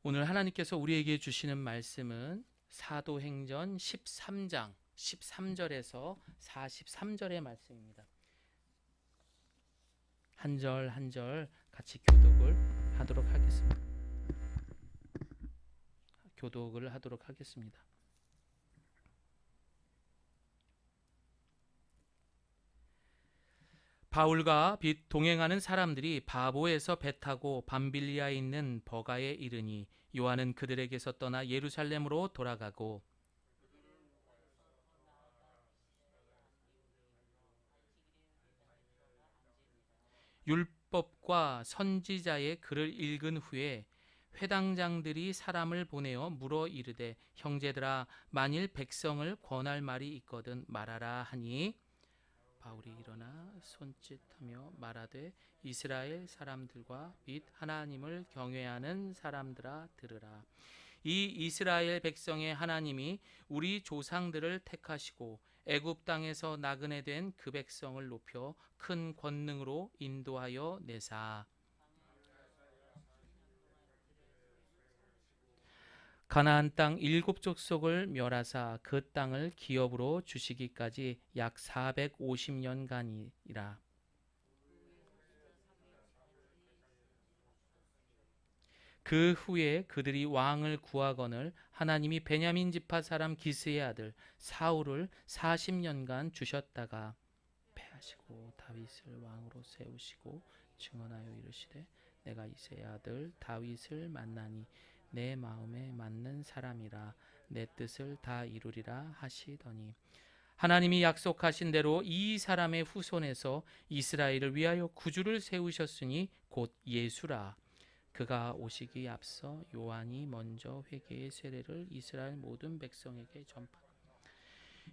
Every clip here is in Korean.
오늘 하나님께서 우리에게 주시는 말씀은 사도행전 13장 13절에서 43절의 말씀입니다. 한 절 한 절 같이 교독을 하도록 하겠습니다. 바울과 동행하는 사람들이 바보에서 배 타고 밤빌리아에 있는 버가에 이르니 요한은 그들에게서 떠나 예루살렘으로 돌아가고 율법과 선지자의 글을 읽은 후에 회당장들이 사람을 보내어 물어 이르되 형제들아 만일 백성을 권할 말이 있거든 말하라 하니 바울이 일어나 손짓하며 말하되 이스라엘 사람들과 및 하나님을 경외하는 사람들아 들으라. 이 이스라엘 백성의 하나님이 우리 조상들을 택하시고 애굽 땅에서 나그네 된 그 백성을 높여 큰 권능으로 인도하여 내사 가나안 땅 7족속을 멸하사 그 땅을 기업으로 주시기까지 약 450년간이라. 그 후에 그들이 왕을 구하거늘 하나님이 베냐민 지파 사람 기스의 아들 사울을 40년간 주셨다가 패하시고 다윗을 왕으로 세우시고 증언하여 이르시되 내가 이새의 아들 다윗을 만나니 내 마음에 맞는 사람이라 내 뜻을 다 이루리라 하시더니 하나님이 약속하신 대로 이 사람의 후손에서 이스라엘을 위하여 구주를 세우셨으니 곧 예수라. 그가 오시기 앞서 요한이 먼저 회개의 세례를 이스라엘 모든 백성에게 전파.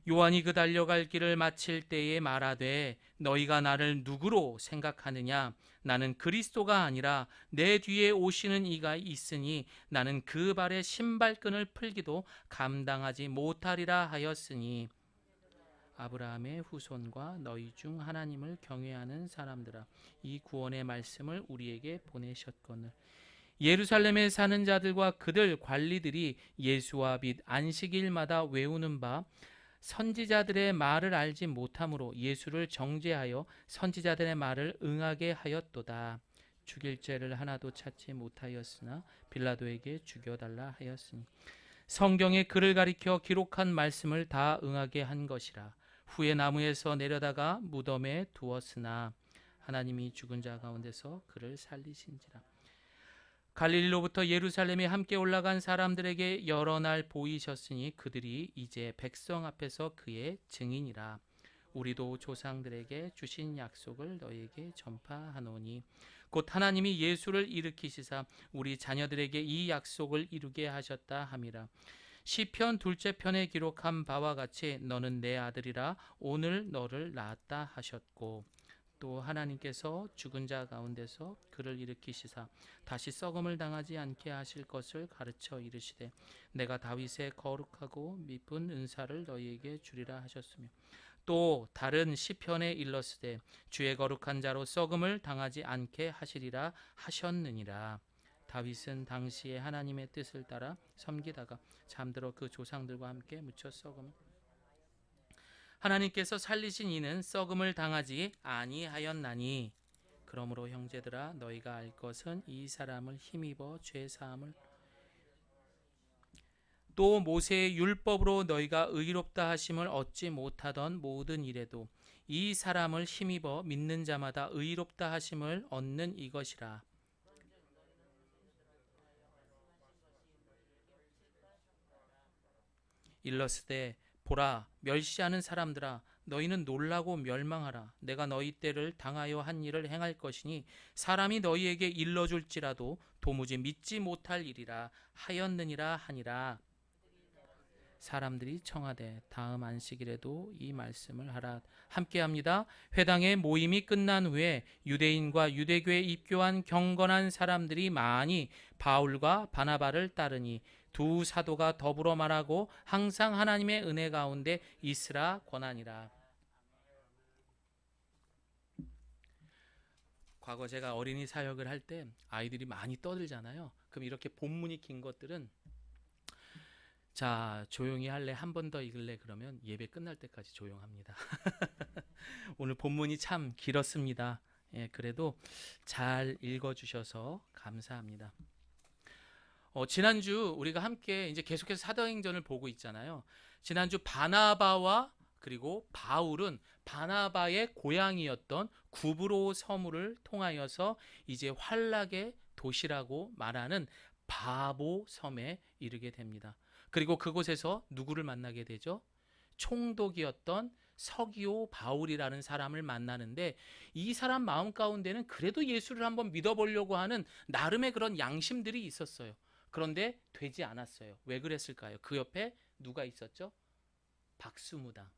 요한이 그 달려갈 길을 마칠 때에 말하되 너희가 나를 누구로 생각하느냐? 나는 그리스도가 아니라 내 뒤에 오시는 이가 있으니 나는 그 발의 신발끈을 풀기도 감당하지 못하리라 하였으니 아브라함의 후손과 너희 중 하나님을 경외하는 사람들아 이 구원의 말씀을 우리에게 보내셨거늘 예루살렘에 사는 자들과 그들 관리들이 예수와 및 안식일마다 외우는 바 선지자들의 말을 알지 못함으로 예수를 정죄하여 선지자들의 말을 응하게 하였도다. 죽일 죄를 하나도 찾지 못하였으나 빌라도에게 죽여달라 하였으니 성경에 그를 가리켜 기록한 말씀을 다 응하게 한 것이라. 후에 나무에서 내려다가 무덤에 두었으나 하나님이 죽은 자 가운데서 그를 살리신지라. 갈릴리로부터 예루살렘에 함께 올라간 사람들에게 여러 날 보이셨으니 그들이 이제 백성 앞에서 그의 증인이라. 우리도 조상들에게 주신 약속을 너희에게 전파하노니 곧 하나님이 예수를 일으키시사 우리 자녀들에게 이 약속을 이루게 하셨다 함이라. 시편 둘째 편에 기록한 바와 같이 너는 내 아들이라 오늘 너를 낳았다 하셨고 또 하나님께서 죽은 자 가운데서 그를 일으키시사 다시 썩음을 당하지 않게 하실 것을 가르쳐 이르시되 내가 다윗의 거룩하고 미쁜 은사를 너희에게 주리라 하셨으며 또 다른 시편에 일렀으되 주의 거룩한 자로 썩음을 당하지 않게 하시리라 하셨느니라. 다윗은 당시에 하나님의 뜻을 따라 섬기다가 잠들어 그 조상들과 함께 묻혀 썩음을 하나님께서 살리신 이는 썩음을 당하지 아니하였나니 그러므로 형제들아 너희가 알 것은 이 사람을 힘입어 죄 사함을 또 모세의 율법으로 너희가 의롭다 하심을 얻지 못하던 모든 일에도 이 사람을 힘입어 믿는 자마다 의롭다 하심을 얻는 이것이라. 일러스되 보라 멸시하는 사람들아 너희는 놀라고 멸망하라. 내가 너희 때를 당하여 한 일을 행할 것이니 사람이 너희에게 일러줄지라도 도무지 믿지 못할 일이라 하였느니라 하니라. 사람들이 청하되 다음 안식일에도 이 말씀을 하라. 함께합니다. 회당의 모임이 끝난 후에 유대인과 유대교에 입교한 경건한 사람들이 많이 바울과 바나바를 따르니 두 사도가 더불어 말하고 항상 하나님의 은혜 가운데 있으라 권하니라. 과거 제가 어린이 사역을 할 때 아이들이 많이 떠들잖아요. 그럼 이렇게 본문이 긴 것들은 자, 조용히 할래? 한 번 더 읽을래? 그러면 예배 끝날 때까지 조용합니다. 오늘 본문이 참 길었습니다. 예, 그래도 잘 읽어주셔서 감사합니다. 지난주 우리가 함께 이제 계속해서 사도행전을 보고 있잖아요. 지난주 바나바와 그리고 바울은 바나바의 고향이었던 구브로 서물을 통하여서 이제 환락의 도시라고 말하는 바보 섬에 이르게 됩니다. 그리고 그곳에서 누구를 만나게 되죠? 총독이었던 서기오 바울이라는 사람을 만나는데 이 사람 마음 가운데는 그래도 예수를 한번 믿어보려고 하는 나름의 그런 양심들이 있었어요. 그런데 되지 않았어요. 왜 그랬을까요? 그 옆에 누가 있었죠? 박수무당.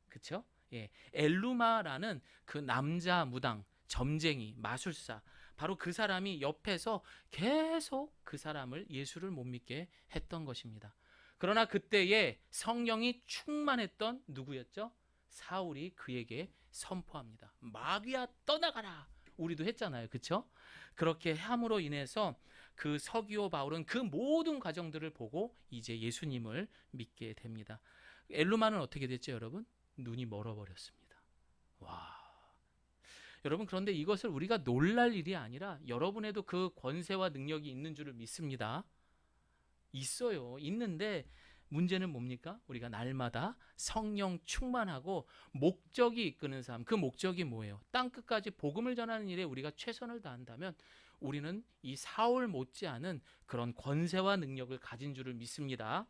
그쵸? 예. 엘루마라는 그 남자 무당, 점쟁이, 마술사. 바로 그 사람이 옆에서 계속 그 사람을 예수를 못 믿게 했던 것입니다. 그러나 그때에 성령이 충만했던 누구였죠? 사울이 그에게 선포합니다. 마귀야 떠나가라. 우리도 했잖아요. 그쵸? 그렇게 함으로 인해서 그 서기오 바울은 그 모든 과정들을 보고 이제 예수님을 믿게 됩니다. 엘루마는 어떻게 됐죠, 여러분? 눈이 멀어버렸습니다. 와. 여러분, 그런데 이것을 우리가 놀랄 일이 아니라 여러분에도 그 권세와 능력이 있는 줄을 믿습니다. 있어요. 있는데 문제는 뭡니까? 우리가 날마다 성령 충만하고 목적이 이끄는 삶. 그 목적이 뭐예요? 땅끝까지 복음을 전하는 일에 우리가 최선을 다한다면 우리는 이 사울 못지않은 그런 권세와 능력을 가진 줄을 믿습니다.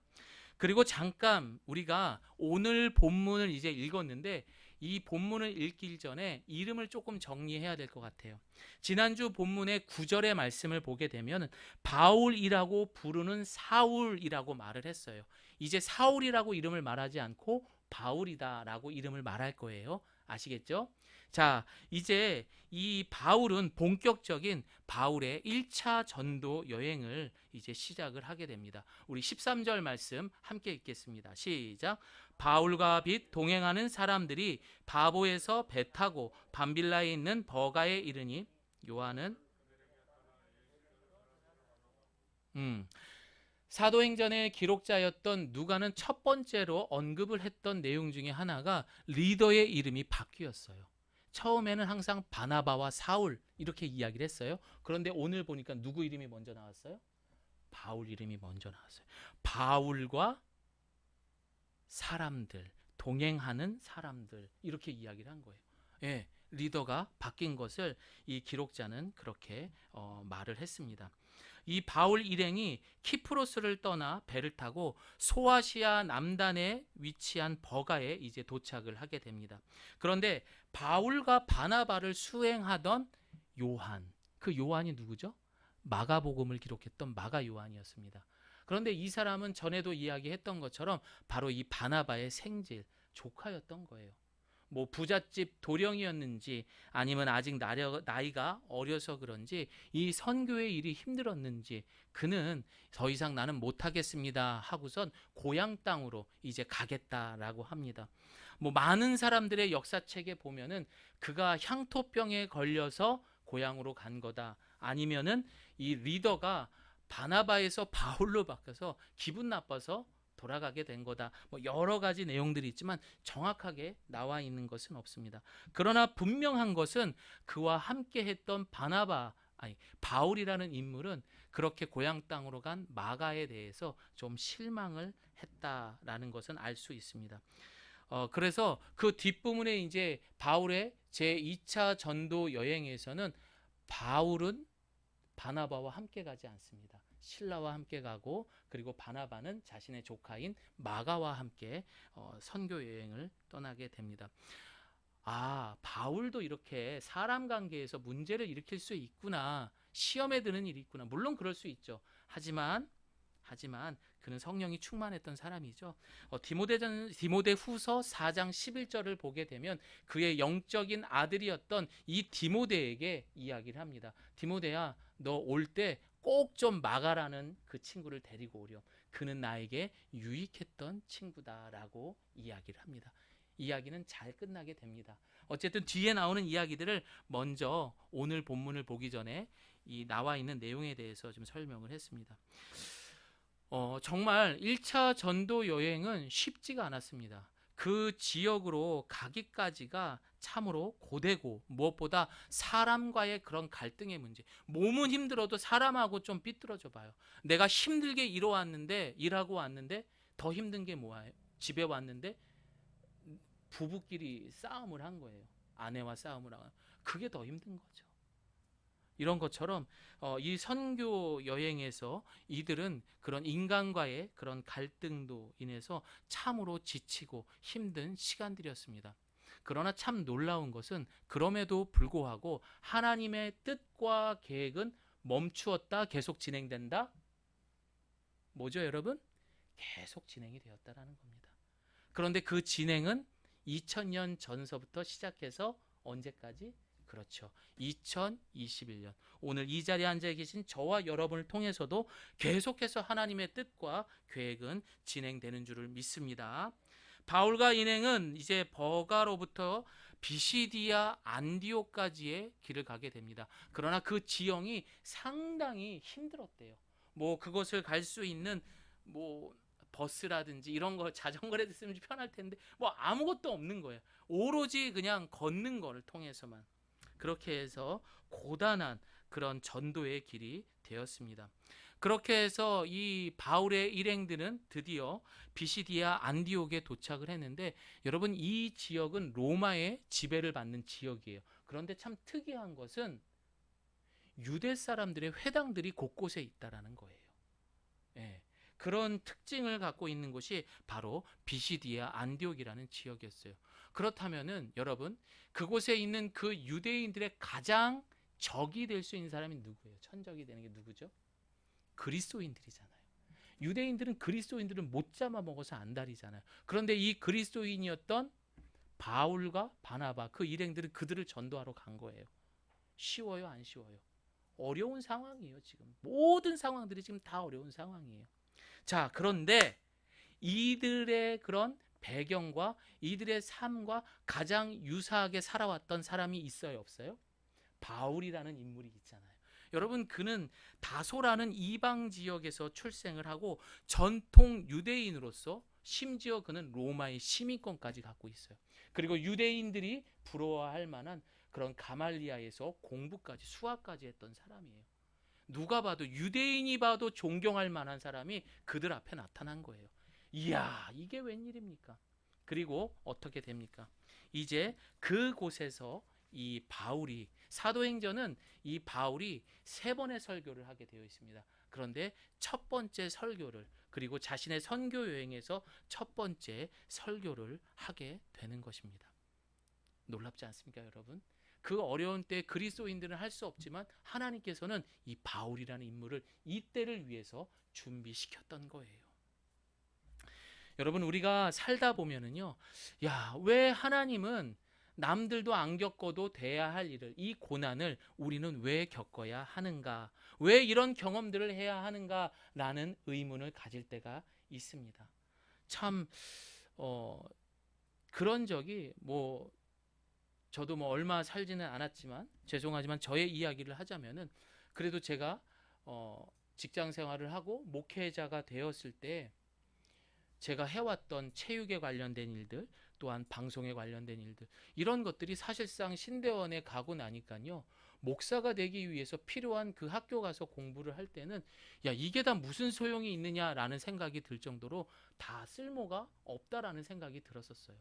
그리고 잠깐 우리가 오늘 본문을 이제 읽었는데 이 본문을 읽기 전에 이름을 조금 정리해야 될 것 같아요. 지난주 본문의 9절의 말씀을 보게 되면 바울이라고 부르는 사울이라고 말을 했어요. 이제 사울이라고 이름을 말하지 않고 바울이다라고 이름을 말할 거예요. 아시겠죠? 자, 이제 이 바울은 본격적인 바울의 1차 전도 여행을 이제 시작을 하게 됩니다. 우리 13절 말씀 함께 읽겠습니다. 시작. 바울과 빛 동행하는 사람들이 바보에서 배 타고 밤빌라에 있는 버가에 이르니 요한은 사도행전의 기록자였던 누가는 첫 번째로 언급을 했던 내용 중에 하나가 리더의 이름이 바뀌었어요. 처음에는 항상 바나바와 사울 이렇게 이야기를 했어요. 그런데 오늘 보니까 누구 이름이 먼저 나왔어요? 바울 이름이 먼저 나왔어요. 바울과 사람들, 동행하는 사람들 이렇게 이야기를 한 거예요. 예, 리더가 바뀐 것을 이 기록자는 그렇게 말을 했습니다. 이 바울 일행이 키프로스를 떠나 배를 타고 소아시아 남단에 위치한 버가에 이제 도착을 하게 됩니다. 그런데 바울과 바나바를 수행하던 요한, 그 요한이 누구죠? 마가복음을 기록했던 마가 요한이었습니다. 그런데 이 사람은 전에도 이야기했던 것처럼 바로 이 바나바의 생질, 조카였던 거예요. 뭐 부잣집 도령이었는지 아니면 아직 나이가 어려서 그런지 이 선교의 일이 힘들었는지 그는 더 이상 나는 못하겠습니다 하고선 고향 땅으로 이제 가겠다라고 합니다. 뭐 많은 사람들의 역사책에 보면은 그가 향토병에 걸려서 고향으로 간 거다. 아니면은 이 리더가 바나바에서 바울로 바뀌어서 기분 나빠서 돌아가게 된 거다. 뭐 여러 가지 내용들이 있지만 정확하게 나와 있는 것은 없습니다. 그러나 분명한 것은 그와 함께 했던 바울이라는 인물은 그렇게 고향 땅으로 간 마가에 대해서 좀 실망을 했다라는 것은 알 수 있습니다. 그래서 그 뒷부분에 이제 바울의 제2차 전도 여행에서는 바울은 바나바와 함께 가지 않습니다. 실라와 함께 가고 그리고 바나바는 자신의 조카인 마가와 함께 선교 여행을 떠나게 됩니다. 아, 바울도 이렇게 사람 관계에서 문제를 일으킬 수 있구나. 시험에 드는 일이 있구나. 물론 그럴 수 있죠. 하지만 그는 성령이 충만했던 사람이죠. 디모데 후서 4장 11절을 보게 되면 그의 영적인 아들이었던 이 디모데에게 이야기를 합니다. 디모데야, 너 올 때 꼭 좀 마가라는 그 친구를 데리고 오렴. 그는 나에게 유익했던 친구다라고 이야기를 합니다. 이야기는 잘 끝나게 됩니다. 어쨌든 뒤에 나오는 이야기들을 먼저 오늘 본문을 보기 전에 이 나와 있는 내용에 대해서 좀 설명을 했습니다. 정말 1차 전도 여행은 쉽지가 않았습니다. 그 지역으로 가기까지가 참으로 고되고 무엇보다 사람과의 그런 갈등의 문제. 몸은 힘들어도 사람하고 좀 삐뚤어져 봐요. 내가 힘들게 일하고 왔는데 더 힘든 게 뭐예요? 집에 왔는데 부부끼리 싸움을 한 거예요. 아내와 싸움을 하고. 그게 더 힘든 거죠. 이런 것처럼 이 선교 여행에서 이들은 그런 인간과의 그런 갈등도 인해서 참으로 지치고 힘든 시간들이었습니다. 그러나 참 놀라운 것은 그럼에도 불구하고 하나님의 뜻과 계획은 멈추었다, 계속 진행된다. 뭐죠, 여러분? 계속 진행이 되었다라는 겁니다. 그런데 그 진행은 2000년 전서부터 시작해서 언제까지? 그렇죠. 2021년. 오늘 이 자리에 앉아 계신 저와 여러분을 통해서도 계속해서 하나님의 뜻과 계획은 진행되는 줄을 믿습니다. 바울과 인행은 이제 버가로부터 비시디아 안디오까지의 길을 가게 됩니다. 그러나 그 지형이 상당히 힘들었대요. 뭐 그것을 갈 수 있는 뭐 버스라든지 이런 거 자전거를 쓰면 편할 텐데 뭐 아무것도 없는 거예요. 오로지 그냥 걷는 거를 통해서만 그렇게 해서 고단한 그런 전도의 길이 되었습니다. 그렇게 해서 이 바울의 일행들은 드디어 비시디아 안디옥에 도착을 했는데 여러분 이 지역은 로마의 지배를 받는 지역이에요. 그런데 참 특이한 것은 유대 사람들의 회당들이 곳곳에 있다라는 거예요. 예. 그런 특징을 갖고 있는 곳이 바로 비시디아 안디옥이라는 지역이었어요. 그렇다면은 여러분 그곳에 있는 그 유대인들의 가장 적이 될 수 있는 사람이 누구예요? 천적이 되는 게 누구죠? 그리스도인들이잖아요. 유대인들은 그리스도인들을 못 잡아먹어서 안달이잖아요. 그런데 이 그리스도인이었던 바울과 바나바 그 일행들은 그들을 전도하러 간 거예요. 쉬워요, 안 쉬워요? 어려운 상황이에요. 지금 모든 상황들이 지금 다 어려운 상황이에요. 자, 그런데 이들의 그런 배경과 이들의 삶과 가장 유사하게 살아왔던 사람이 있어요, 없어요? 바울이라는 인물이 있잖아요. 여러분 그는 다소라는 이방 지역에서 출생을 하고 전통 유대인으로서 심지어 그는 로마의 시민권까지 갖고 있어요. 그리고 유대인들이 부러워할 만한 그런 가말리아에서 공부까지 수학까지 했던 사람이에요. 누가 봐도 유대인이 봐도 존경할 만한 사람이 그들 앞에 나타난 거예요. 이야, 이게 웬일입니까? 그리고 어떻게 됩니까? 이제 그곳에서 이 바울이 사도행전은 이 바울이 3번의 설교를 하게 되어 있습니다. 그런데 첫 번째 설교를 그리고 자신의 선교 여행에서 첫 번째 설교를 하게 되는 것입니다. 놀랍지 않습니까, 여러분? 그 어려운 때 그리스도인들은 할 수 없지만 하나님께서는 이 바울이라는 인물을 이때를 위해서 준비시켰던 거예요. 여러분 우리가 살다 보면은요, 야, 왜 하나님은 남들도 안 겪어도 돼야 할 일을 이 고난을 우리는 왜 겪어야 하는가? 왜 이런 경험들을 해야 하는가라는 의문을 가질 때가 있습니다. 참 그런 적이 저도 얼마 살지는 않았지만 죄송하지만 저의 이야기를 하자면은 그래도 제가 직장 생활을 하고 목회자가 되었을 때 제가 해왔던 체육에 관련된 일들 또한 방송에 관련된 일들 이런 것들이 사실상 신대원에 가고 나니까요 목사가 되기 위해서 필요한 그 학교 가서 공부를 할 때는 야 이게 다 무슨 소용이 있느냐라는 생각이 들 정도로 다 쓸모가 없다라는 생각이 들었었어요.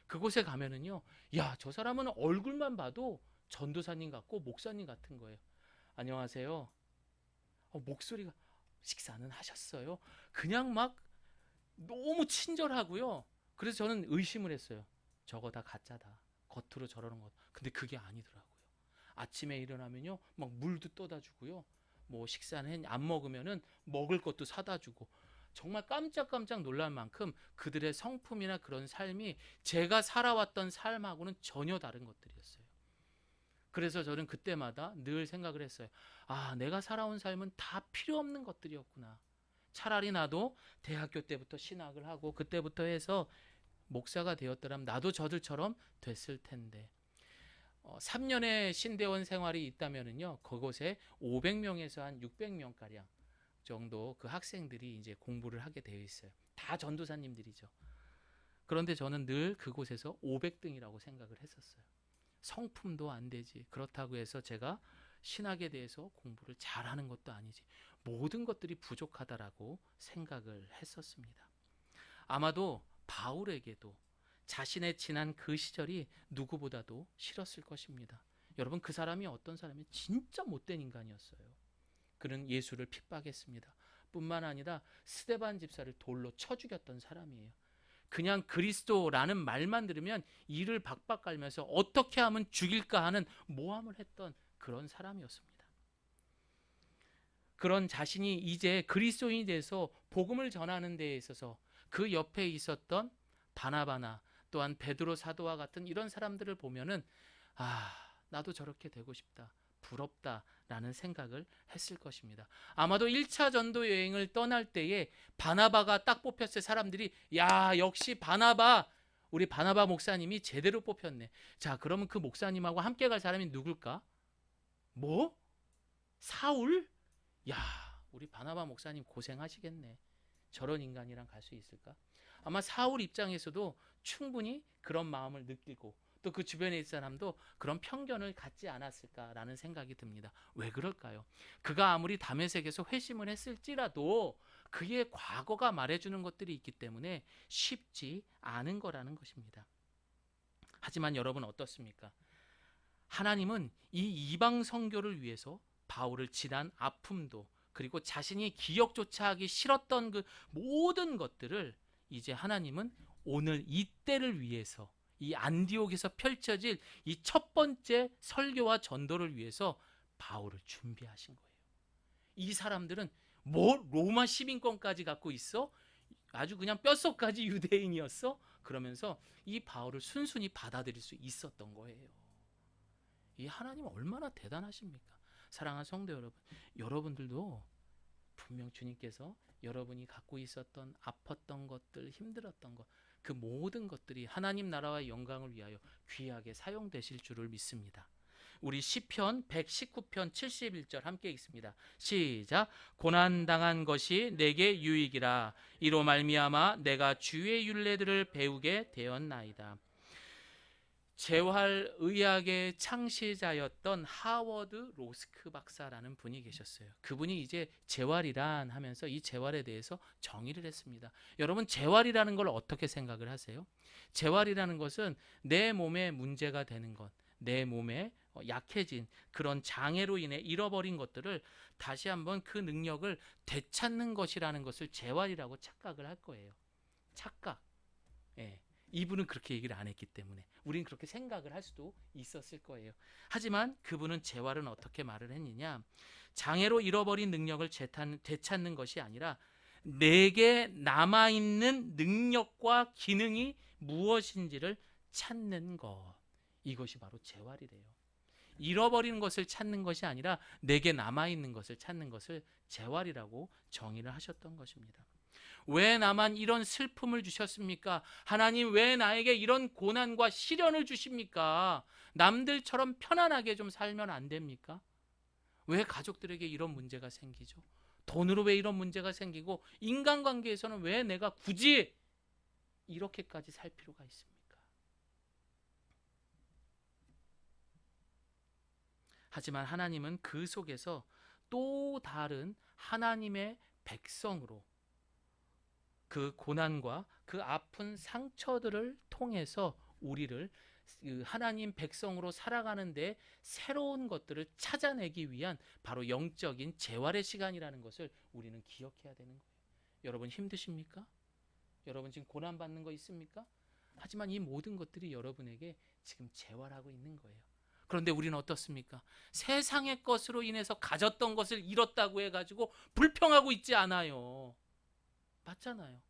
그곳에 가면은요 야 저 사람은 얼굴만 봐도 전도사님 같고 목사님 같은 거예요. 안녕하세요. 목소리가 식사는 하셨어요? 그냥 막 너무 친절하고요. 그래서 저는 의심을 했어요. 저거 다 가짜다. 겉으로 저러는 것. 근데 그게 아니더라고요. 아침에 일어나면요, 막 물도 떠다 주고요. 뭐 식사는 안 먹으면은 먹을 것도 사다 주고. 정말 깜짝깜짝 놀랄 만큼 그들의 성품이나 그런 삶이 제가 살아왔던 삶하고는 전혀 다른 것들이었어요. 그래서 저는 그때마다 늘 생각을 했어요. 아, 내가 살아온 삶은 다 필요 없는 것들이었구나. 차라리 나도 대학교 때부터 신학을 하고 그때부터 해서 목사가 되었더라면 나도 저들처럼 됐을 텐데. 3년의 신대원 생활이 있다면은요, 그곳에 500명에서 한 600명 가량 정도 그 학생들이 이제 공부를 하게 되어 있어요. 다 전도사님들이죠. 그런데 저는 늘 그곳에서 500등이라고 생각을 했었어요. 성품도 안 되지. 그렇다고 해서 제가 신학에 대해서 공부를 잘하는 것도 아니지. 모든 것들이 부족하다라고 생각을 했었습니다. 아마도 바울에게도 자신의 지난 그 시절이 누구보다도 싫었을 것입니다. 여러분, 그 사람이 어떤 사람이 진짜 못된 인간이었어요. 그는 예수를 핍박했습니다. 뿐만 아니라 스데반 집사를 돌로 쳐 죽였던 사람이에요. 그냥 그리스도라는 말만 들으면 이를 박박 깔면서 어떻게 하면 죽일까 하는 모함을 했던 그런 사람이었습니다. 그런 자신이 이제 그리스도인이 돼서 복음을 전하는 데에 있어서 그 옆에 있었던 바나바나 또한 베드로 사도와 같은 이런 사람들을 보면은 나도 저렇게 되고 싶다, 부럽다라는 생각을 했을 것입니다. 아마도 1차 전도 여행을 떠날 때에 바나바가 딱 뽑혔을 사람들이 야, 역시 바나바, 우리 바나바 목사님이 제대로 뽑혔네. 자, 그러면 그 목사님하고 함께 갈 사람이 누굴까? 뭐? 사울? 야, 우리 바나바 목사님 고생하시겠네. 저런 인간이랑 갈 수 있을까? 아마 사울 입장에서도 충분히 그런 마음을 느끼고 또 그 주변에 있는 사람도 그런 편견을 갖지 않았을까라는 생각이 듭니다. 왜 그럴까요? 그가 아무리 다메섹에서 회심을 했을지라도 그의 과거가 말해주는 것들이 있기 때문에 쉽지 않은 거라는 것입니다. 하지만 여러분 어떻습니까? 하나님은 이 이방 선교를 위해서 바울을 지난 아픔도 그리고 자신이 기억조차 하기 싫었던 그 모든 것들을 이제 하나님은 오늘 이때를 위해서 이 안디옥에서 펼쳐질 이 첫 번째 설교와 전도를 위해서 바울을 준비하신 거예요. 이 사람들은 뭐 로마 시민권까지 갖고 있어? 아주 그냥 뼛속까지 유대인이었어? 그러면서 이 바울을 순순히 받아들일 수 있었던 거예요. 이 하나님 얼마나 대단하십니까? 사랑하는 성도 여러분, 여러분들도 분명 주님께서 여러분이 갖고 있었던 아팠던 것들, 힘들었던 것, 그 모든 것들이 하나님 나라와 영광을 위하여 귀하게 사용되실 줄을 믿습니다. 우리 시편 119편 71절 함께 읽습니다. 시작. 고난당한 것이 내게 유익이라 이로 말미암아 내가 주의 율례들을 배우게 되었나이다. 재활의학의 창시자였던 하워드 로스크 박사라는 분이 계셨어요. 그분이 이제 재활이란 하면서 이 재활에 대해서 정의를 했습니다. 여러분, 재활이라는 걸 어떻게 생각을 하세요? 재활이라는 것은 내 몸에 문제가 되는 것, 내 몸에 약해진 그런 장애로 인해 잃어버린 것들을 다시 한번 그 능력을 되찾는 것이라는 것을 재활이라고 착각을 할 거예요. 착각. 예. 이분은 그렇게 얘기를 안 했기 때문에 우리는 그렇게 생각을 할 수도 있었을 거예요. 하지만 그분은 재활은 어떻게 말을 했느냐? 장애로 잃어버린 능력을 되찾는 것이 아니라 내게 남아있는 능력과 기능이 무엇인지를 찾는 것. 이것이 바로 재활이래요. 잃어버리는 것을 찾는 것이 아니라 내게 남아있는 것을 찾는 것을 재활이라고 정의를 하셨던 것입니다. 왜 나만 이런 슬픔을 주셨습니까? 하나님, 왜 나에게 이런 고난과 시련을 주십니까? 남들처럼 편안하게 좀 살면 안 됩니까? 왜 가족들에게 이런 문제가 생기죠? 돈으로 왜 이런 문제가 생기고 인간관계에서는 왜 내가 굳이 이렇게까지 살 필요가 있습니까? 하지만 하나님은 그 속에서 또 다른 하나님의 백성으로 그 고난과 그 아픈 상처들을 통해서 우리를 하나님 백성으로 살아가는데 새로운 것들을 찾아내기 위한 바로 영적인 재활의 시간이라는 것을 우리는 기억해야 되는 거예요. 여러분 힘드십니까? 여러분 지금 고난받는 거 있습니까? 하지만 이 모든 것들이 여러분에게 지금 재활하고 있는 거예요. 그런데 우리는 어떻습니까? 세상의 것으로 인해서 가졌던 것을 잃었다고 해가지고 불평하고 있지 않아요. 맞잖아요.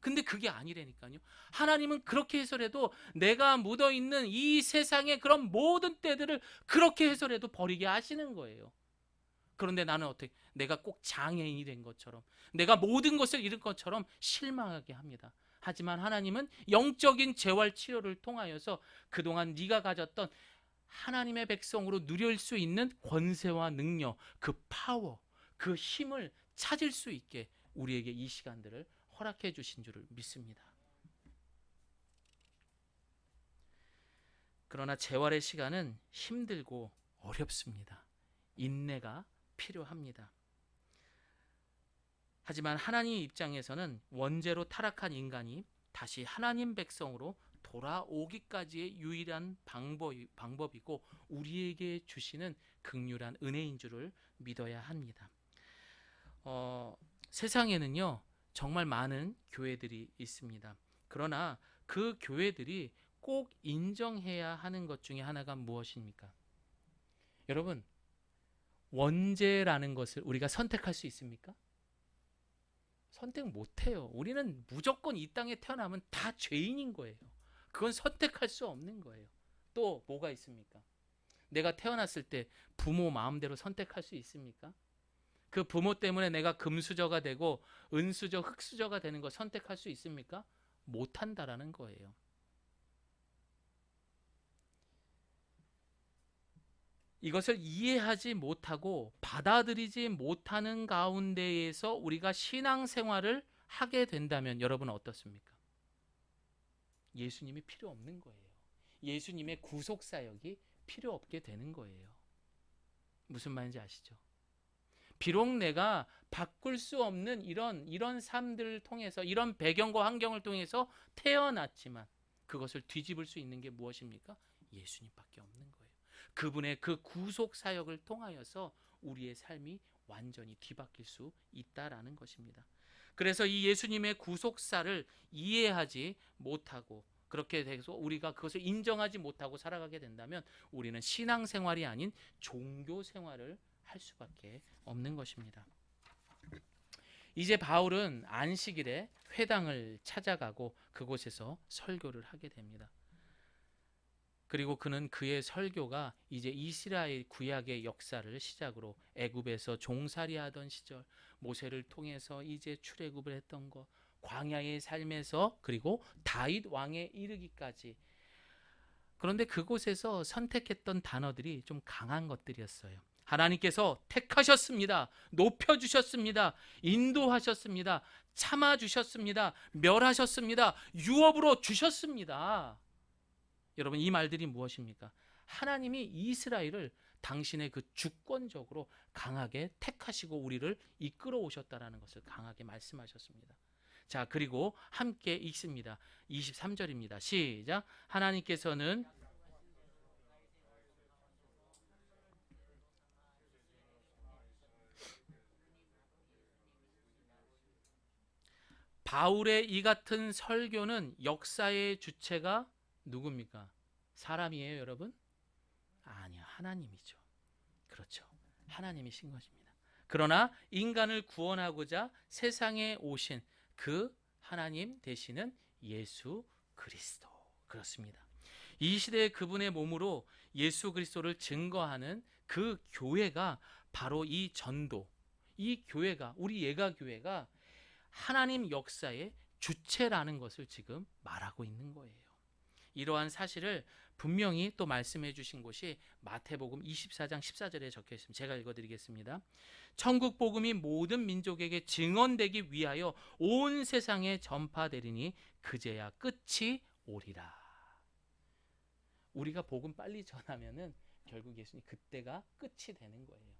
근데 그게 아니라니까요. 하나님은 그렇게 해서라도 내가 묻어있는 이 세상의 그런 모든 때들을 그렇게 해서라도 버리게 하시는 거예요. 그런데 나는 어떻게, 내가 꼭 장애인이 된 것처럼, 내가 모든 것을 잃은 것처럼 실망하게 합니다. 하지만 하나님은 영적인 재활 치료를 통하여서 그동안 네가 가졌던 하나님의 백성으로 누릴 수 있는 권세와 능력, 그 파워, 그 힘을 찾을 수 있게 우리에게 이 시간들을 허락해 주신 줄을 믿습니다. 그러나 재활의 시간은 힘들고 어렵습니다. 인내가 필요합니다. 하지만 하나님 입장에서는 원죄로 타락한 인간이 다시 하나님 백성으로 돌아오기까지의 유일한 방법이고 우리에게 주시는 긍휼한 은혜인 줄을 믿어야 합니다. 세상에는요 정말 많은 교회들이 있습니다. 그러나 그 교회들이 꼭 인정해야 하는 것 중에 하나가 무엇입니까? 여러분, 원죄라는 것을 우리가 선택할 수 있습니까? 선택 못해요. 우리는 무조건 이 땅에 태어나면 다 죄인인 거예요. 그건 선택할 수 없는 거예요. 또 뭐가 있습니까? 내가 태어났을 때 부모 마음대로 선택할 수 있습니까? 그 부모 때문에 내가 금수저가 되고 은수저, 흙수저가 되는 거 선택할 수 있습니까? 못한다라는 거예요. 이것을 이해하지 못하고 받아들이지 못하는 가운데에서 우리가 신앙생활을 하게 된다면 여러분 어떻습니까? 예수님이 필요 없는 거예요. 예수님의 구속사역이 필요 없게 되는 거예요. 무슨 말인지 아시죠? 비록 내가 바꿀 수 없는 이런 삶들을 통해서 이런 배경과 환경을 통해서 태어났지만 그것을 뒤집을 수 있는 게 무엇입니까? 예수님밖에 없는 거예요. 그분의 그 구속 사역을 통하여서 우리의 삶이 완전히 뒤바뀔 수 있다라는 것입니다. 그래서 이 예수님의 구속사를 이해하지 못하고 그렇게 돼서 우리가 그것을 인정하지 못하고 살아가게 된다면 우리는 신앙생활이 아닌 종교생활을 할 수밖에 없는 것입니다. 이제 바울은 안식일에 회당을 찾아가고 그곳에서 설교를 하게 됩니다. 그리고 그는 그의 설교가 이제 이스라엘 구약의 역사를 시작으로 애굽에서 종살이하던 시절, 모세를 통해서 이제 출애굽을 했던 것, 광야의 삶에서 그리고 다윗 왕에 이르기까지. 그런데 그곳에서 선택했던 단어들이 좀 강한 것들이었어요. 하나님께서 택하셨습니다. 높여주셨습니다. 인도하셨습니다. 참아주셨습니다. 멸하셨습니다. 유업으로 주셨습니다. 여러분 이 말들이 무엇입니까? 하나님이 이스라엘을 당신의 그 주권적으로 강하게 택하시고 우리를 이끌어 오셨다라는 것을 강하게 말씀하셨습니다. 자, 그리고 함께 읽습니다. 23절입니다. 시작. 하나님께서는 바울의 이 같은 설교는 역사의 주체가 누굽니까? 사람이에요, 여러분? 아니요, 하나님이죠. 그렇죠. 하나님이신 것입니다. 그러나 인간을 구원하고자 세상에 오신 그 하나님 되시는 예수 그리스도. 그렇습니다. 이 시대의 그분의 몸으로 예수 그리스도를 증거하는 그 교회가 바로 이 전도, 이 교회가, 우리 예가교회가 하나님 역사의 주체라는 것을 지금 말하고 있는 거예요. 이러한 사실을 분명히 또 말씀해 주신 곳이 마태복음 24장 14절에 적혀 있습니다. 제가 읽어드리겠습니다. 천국 복음이 모든 민족에게 증언되기 위하여 온 세상에 전파되리니 그제야 끝이 오리라. 우리가 복음 빨리 전하면은 결국 예수님 그때가 끝이 되는 거예요.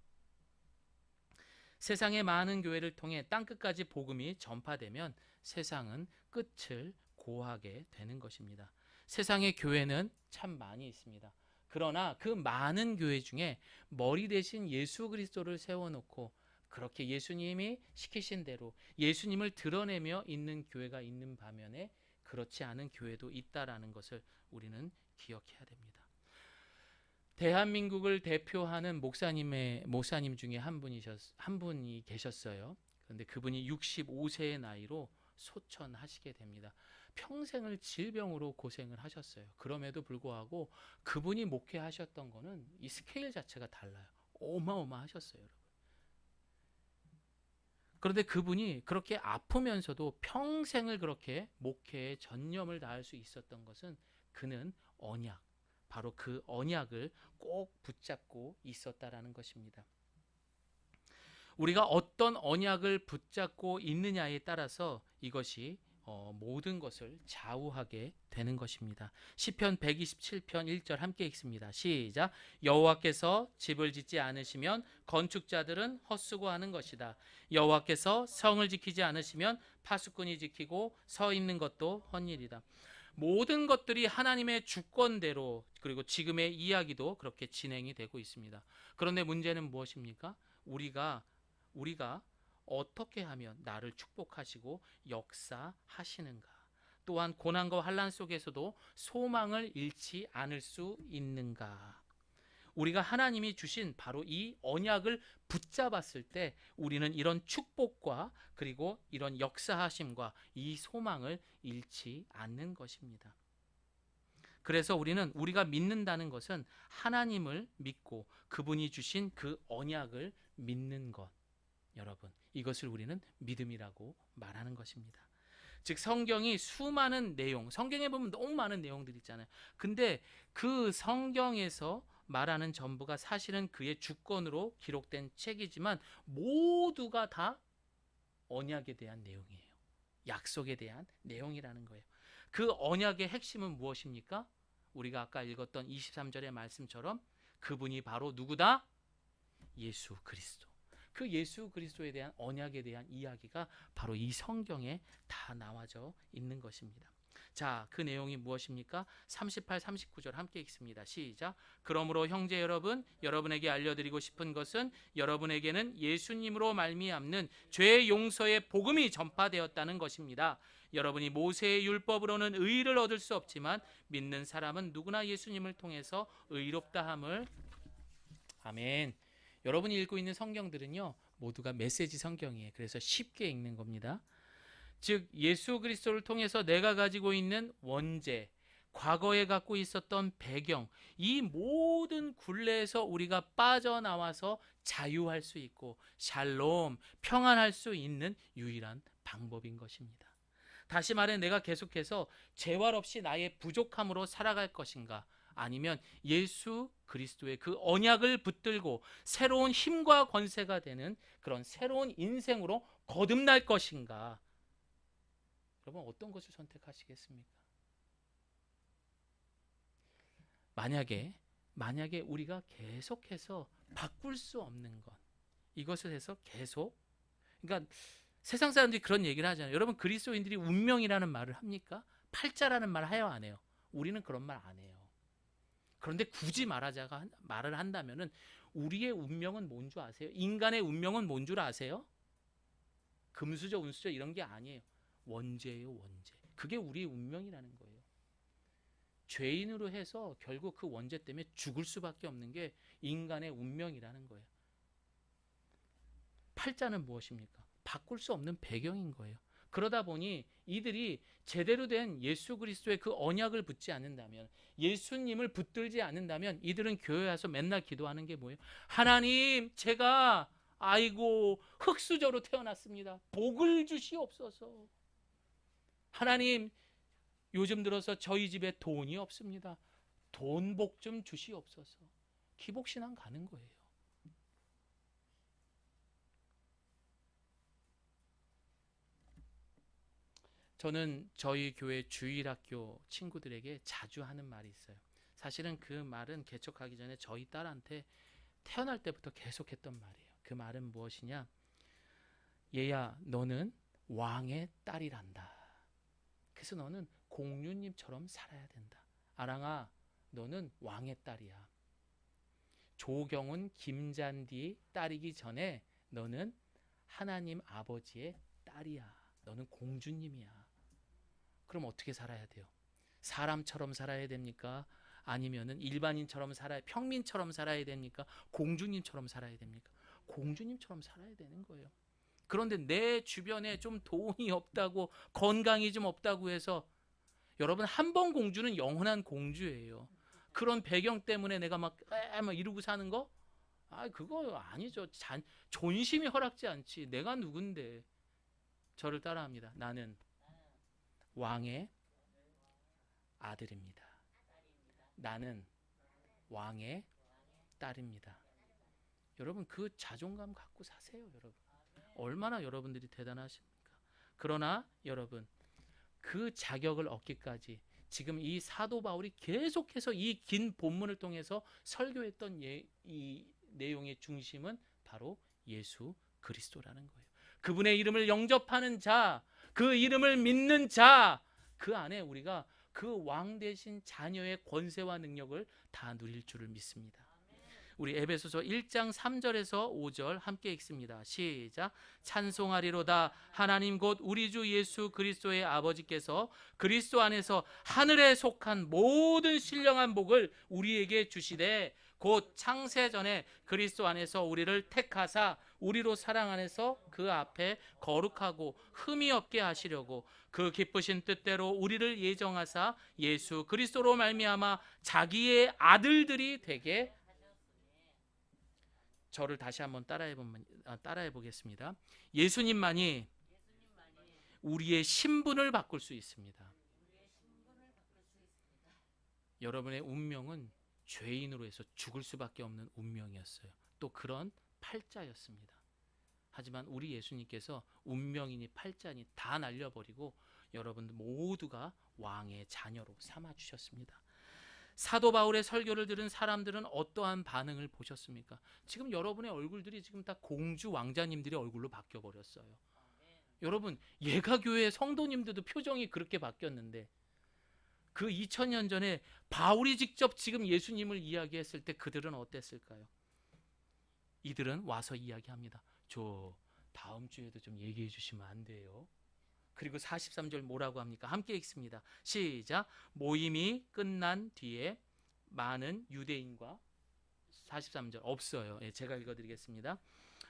세상의 많은 교회를 통해 땅끝까지 복음이 전파되면 세상은 끝을 고하게 되는 것입니다. 세상의 교회는 참 많이 있습니다. 그러나 그 많은 교회 중에 머리 대신 예수 그리스도를 세워놓고 그렇게 예수님이 시키신 대로 예수님을 드러내며 있는 교회가 있는 반면에 그렇지 않은 교회도 있다라는 것을 우리는 기억해야 됩니다. 대한민국을 대표하는 목사님 중에 한 분이 계셨어요. 그런데 그분이 65세의 나이로 소천하시게 됩니다. 평생을 질병으로 고생을 하셨어요. 그럼에도 불구하고 그분이 목회하셨던 거는 이 스케일 자체가 달라요. 어마어마하셨어요, 여러분. 그런데 그분이 그렇게 아프면서도 평생을 그렇게 목회에 전념을 다할 수 있었던 것은 그는 언약, 바로 그 언약을 꼭 붙잡고 있었다라는 것입니다. 우리가 어떤 언약을 붙잡고 있느냐에 따라서 이것이 모든 것을 좌우하게 되는 것입니다. 시편 127편 1절 함께 읽습니다. 시작. 여호와께서 집을 짓지 않으시면 건축자들은 헛수고하는 것이다. 여호와께서 성을 지키지 않으시면 파수꾼이 지키고 서 있는 것도 헛일이다. 모든 것들이 하나님의 주권대로, 그리고 지금의 이야기도 그렇게 진행이 되고 있습니다. 그런데 문제는 무엇입니까? 우리가 어떻게 하면 나를 축복하시고 역사하시는가? 또한 고난과 환난 속에서도 소망을 잃지 않을 수 있는가? 우리가 하나님이 주신 바로 이 언약을 붙잡았을 때 우리는 이런 축복과 그리고 이런 역사하심과 이 소망을 잃지 않는 것입니다. 그래서 우리가 믿는다는 것은 하나님을 믿고 그분이 주신 그 언약을 믿는 것. 여러분, 이것을 우리는 믿음이라고 말하는 것입니다. 즉 성경이 수많은 내용, 성경에 보면 너무 많은 내용들이 있잖아요. 근데 그 성경에서 말하는 전부가 사실은 그의 주권으로 기록된 책이지만 모두가 다 언약에 대한 내용이에요. 약속에 대한 내용이라는 거예요. 그 언약의 핵심은 무엇입니까? 우리가 아까 읽었던 23절의 말씀처럼 그분이 바로 누구다? 예수 그리스도. 그 예수 그리스도에 대한 언약에 대한 이야기가 바로 이 성경에 다 나와져 있는 것입니다. 자, 그 내용이 무엇입니까? 38, 39절 함께 읽습니다. 시작. 그러므로 형제 여러분, 여러분에게 알려드리고 싶은 것은 여러분에게는 예수님으로 말미암는 죄 용서의 복음이 전파되었다는 것입니다. 여러분이 모세의 율법으로는 의를 얻을 수 없지만 믿는 사람은 누구나 예수님을 통해서 의롭다함을. 아멘. 여러분이 읽고 있는 성경들은요 모두가 메시지 성경이에요. 그래서 쉽게 읽는 겁니다. 즉 예수 그리스도를 통해서 내가 가지고 있는 원죄, 과거에 갖고 있었던 배경, 이 모든 굴레에서 우리가 빠져나와서 자유할 수 있고 샬롬, 평안할 수 있는 유일한 방법인 것입니다. 다시 말해 내가 계속해서 재활 없이 나의 부족함으로 살아갈 것인가? 아니면 예수 그리스도의 그 언약을 붙들고 새로운 힘과 권세가 되는 그런 새로운 인생으로 거듭날 것인가? 여러분 어떤 것을 선택하시겠습니까? 만약에 우리가 계속해서 바꿀 수 없는 것, 이것을 해서 계속, 그러니까 세상 사람들이 그런 얘기를 하잖아요. 여러분 그리스도인들이 운명이라는 말을 합니까? 팔자라는 말 해요, 안 해요? 우리는 그런 말 안 해요. 그런데 굳이 말을 한다면은 우리의 운명은 뭔 줄 아세요? 인간의 운명은 뭔 줄 아세요? 금수저, 운수저 이런 게 아니에요. 원죄예요, 원죄. 그게 우리의 운명이라는 거예요. 죄인으로 해서 결국 그 원죄 때문에 죽을 수밖에 없는 게 인간의 운명이라는 거예요. 팔자는 무엇입니까? 바꿀 수 없는 배경인 거예요. 그러다 보니 이들이 제대로 된 예수 그리스도의 그 언약을 붙지 않는다면, 예수님을 붙들지 않는다면 이들은 교회에 와서 맨날 기도하는 게 뭐예요? 하나님, 제가 아이고 흙수저로 태어났습니다. 복을 주시옵소서. 하나님, 요즘 들어서 저희 집에 돈이 없습니다. 돈복 좀 주시옵소서. 기복신앙 가는 거예요. 저는 저희 교회 주일학교 친구들에게 자주 하는 말이 있어요. 사실은 그 말은 개척하기 전에 저희 딸한테 태어날 때부터 계속했던 말이에요. 그 말은 무엇이냐? 얘야, 너는 왕의 딸이란다. 그래서 너는 공주님처럼 살아야 된다. 아랑아, 너는 왕의 딸이야. 조경은 김잔디 딸이기 전에 너는 하나님 아버지의 딸이야. 너는 공주님이야. 그럼 어떻게 살아야 돼요? 사람처럼 살아야 됩니까? 아니면은 일반인처럼 평민처럼 살아야 됩니까? 공주님처럼 살아야 됩니까? 공주님처럼 살아야 되는 거예요. 그런데 내 주변에 좀 돈이 없다고, 건강이 좀 없다고 해서, 여러분 한 번 공주는 영원한 공주예요. 그런 배경 때문에 내가 막 이러고 사는 거? 그거 아니죠. 존심이 허락지 않지. 내가 누군데. 저를 따라합니다. 나는 왕의 아들입니다. 나는 왕의 딸입니다. 여러분 그 자존감 갖고 사세요, 여러분. 얼마나 여러분들이 대단하십니까? 그러나 여러분 그 자격을 얻기까지 지금 이 사도 바울이 계속해서 이 긴 본문을 통해서 설교했던 이 내용의 중심은 바로 예수 그리스도라는 거예요. 그분의 이름을 영접하는 자, 그 이름을 믿는 자, 그 안에 우리가 그 왕 대신 자녀의 권세와 능력을 다 누릴 줄을 믿습니다. 우리 에베소서 1장 3절에서 5절 함께 읽습니다. 시작. 찬송하리로다 하나님 곧 우리 주 예수 그리스도의 아버지께서 그리스도 안에서 하늘에 속한 모든 신령한 복을 우리에게 주시되 곧 창세 전에 그리스도 안에서 우리를 택하사 우리로 사랑 안에서 그 앞에 거룩하고 흠이 없게 하시려고 그 기쁘신 뜻대로 우리를 예정하사 예수 그리스도로 말미암아 자기의 아들들이 되게. 저를 다시 한번 따라해 보겠습니다. 예수님만이 우리의 신분을 바꿀 수 있습니다. 여러분의 운명은 죄인으로 해서 죽을 수밖에 없는 운명이었어요. 또 그런 팔자였습니다. 하지만 우리 예수님께서 운명이니 팔자니 다 날려버리고 여러분들 모두가 왕의 자녀로 삼아주셨습니다. 사도 바울의 설교를 들은 사람들은 어떠한 반응을 보셨습니까? 지금 여러분의 얼굴들이 지금 다 공주 왕자님들의 얼굴로 바뀌어 버렸어요. 여러분 예가교회 성도님들도 표정이 그렇게 바뀌었는데 그 2000년 전에 바울이 직접 지금 예수님을 이야기했을 때 그들은 어땠을까요? 이들은 와서 이야기합니다. 저 다음 주에도 좀 얘기해 주시면 안 돼요? 그리고 43절 뭐라고 합니까? 함께 읽습니다. 시작. 모임이 끝난 뒤에 많은 유대인과 43절 없어요. 제가 읽어드리겠습니다.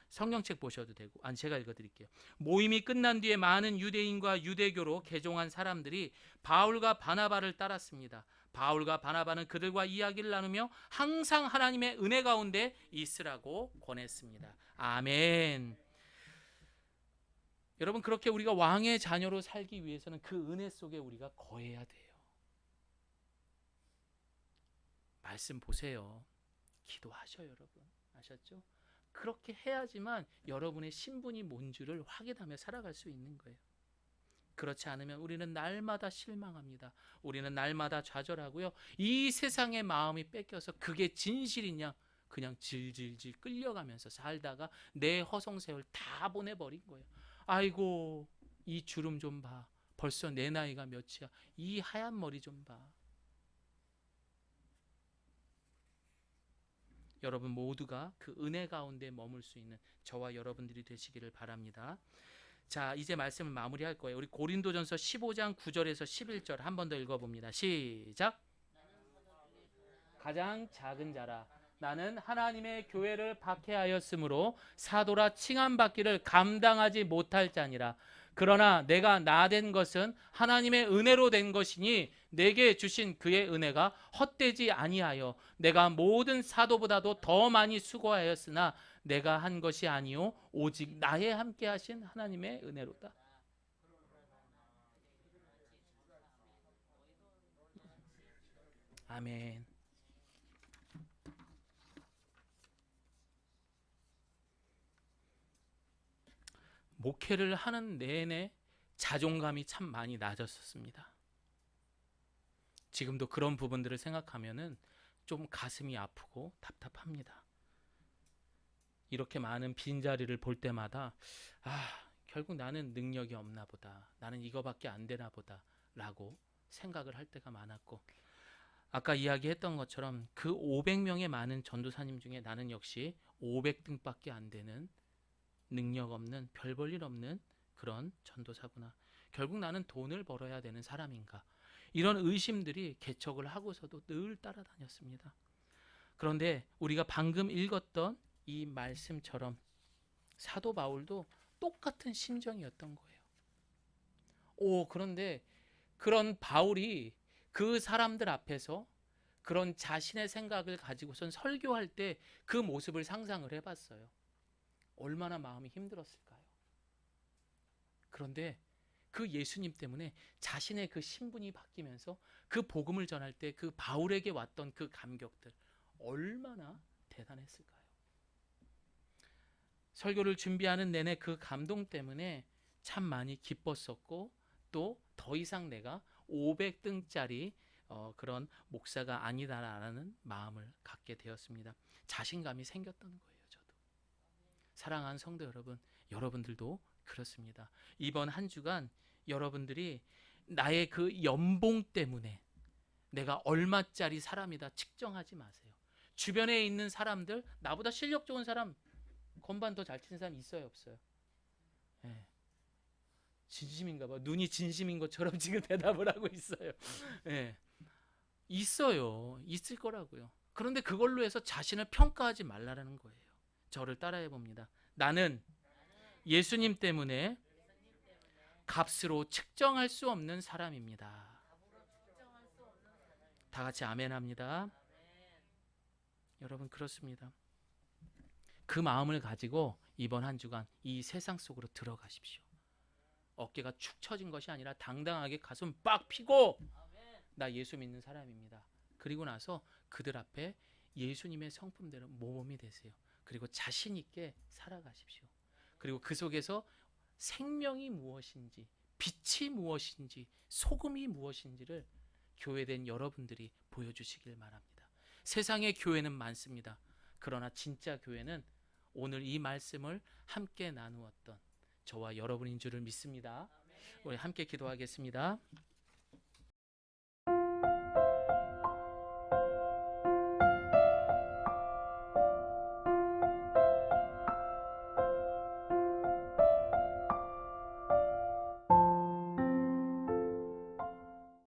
성경책 보셔도 되고 제가 읽어드릴게요. 모임이 끝난 뒤에 많은 유대인과 유대교로 개종한 사람들이 바울과 바나바를 따랐습니다. 바울과 바나바는 그들과 이야기를 나누며 항상 하나님의 은혜 가운데 있으라고 권했습니다. 아멘. 여러분 그렇게 우리가 왕의 자녀로 살기 위해서는 그 은혜 속에 우리가 거해야 돼요. 말씀 보세요. 기도하셔요, 여러분. 아셨죠? 그렇게 해야지만 여러분의 신분이 뭔지를 확인하며 살아갈 수 있는 거예요. 그렇지 않으면 우리는 날마다 실망합니다. 우리는 날마다 좌절하고요. 이 세상의 마음이 뺏겨서 그게 진실이냐 그냥 질질질 끌려가면서 살다가 내 허송세월 다 보내버린 거예요. 아이고 이 주름 좀 봐. 벌써 내 나이가 몇이야. 이 하얀 머리 좀 봐. 여러분 모두가 그 은혜 가운데 머물 수 있는 저와 여러분들이 되시기를 바랍니다. 자, 이제 말씀을 마무리할 거예요. 우리 고린도전서 15장 9절에서 11절 한 번 더 읽어봅니다. 시작. 가장 작은 자라 나는 하나님의 교회를 박해하였으므로 사도라 칭함받기를 감당하지 못할 자니라. 그러나 내가 나 된 것은 하나님의 은혜로 된 것이니 내게 주신 그의 은혜가 헛되지 아니하여 내가 모든 사도보다도 더 많이 수고하였으나 내가 한 것이 아니요 오직 나에 함께 하신 하나님의 은혜로다. 아멘. 목회를 하는 내내 자존감이 참 많이 낮았었습니다. 지금도 그런 부분들을 생각하면은 좀 가슴이 아프고 답답합니다. 이렇게 많은 빈자리를 볼 때마다 결국 나는 능력이 없나 보다. 나는 이거밖에 안 되나 보다 라고 생각을 할 때가 많았고 아까 이야기했던 것처럼 그 500명의 많은 전도사님 중에 나는 역시 500등밖에 안 되는 능력 없는 별 볼 일 없는 그런 전도사구나. 결국 나는 돈을 벌어야 되는 사람인가. 이런 의심들이 개척을 하고서도 늘 따라다녔습니다. 그런데 우리가 방금 읽었던 이 말씀처럼 사도 바울도 똑같은 심정이었던 거예요. 그런데 그런 바울이 그 사람들 앞에서 그런 자신의 생각을 가지고선 설교할 때 그 모습을 상상을 해봤어요. 얼마나 마음이 힘들었을까요? 그런데 그 예수님 때문에 자신의 그 신분이 바뀌면서 그 복음을 전할 때 그 바울에게 왔던 그 감격들 얼마나 대단했을까요? 설교를 준비하는 내내 그 감동 때문에 참 많이 기뻤었고, 또 더 이상 내가 500등짜리 그런 목사가 아니다라는 마음을 갖게 되었습니다. 자신감이 생겼던 거예요. 저도. 사랑하는 성도 여러분, 여러분들도 그렇습니다. 이번 한 주간 여러분들이 나의 그 연봉 때문에 내가 얼마짜리 사람이다 측정하지 마세요. 주변에 있는 사람들, 나보다 실력 좋은 사람, 건반 더 잘 치는 사람 있어요, 없어요? 예. 진심인가 봐. 눈이 진심인 것처럼 지금 대답을 하고 있어요. 예. 있어요. 있을 거라고요. 그런데 그걸로 해서 자신을 평가하지 말라는 거예요. 저를 따라해 봅니다. 나는 예수님 때문에 값으로 측정할 수 없는 사람입니다. 다 같이 아멘 합니다. 여러분, 그렇습니다. 그 마음을 가지고 이번 한 주간 이 세상 속으로 들어가십시오. 어깨가 축 처진 것이 아니라 당당하게 가슴 빡 피고 나 예수 믿는 사람입니다. 그리고 나서 그들 앞에 예수님의 성품대로 모범이 되세요. 그리고 자신 있게 살아가십시오. 그리고 그 속에서 생명이 무엇인지, 빛이 무엇인지, 소금이 무엇인지를 교회된 여러분들이 보여주시길 바랍니다. 세상의 교회는 많습니다. 그러나 진짜 교회는 오늘 이 말씀을 함께 나누었던 저와 여러분인 줄을 믿습니다. 우리 함께 기도하겠습니다.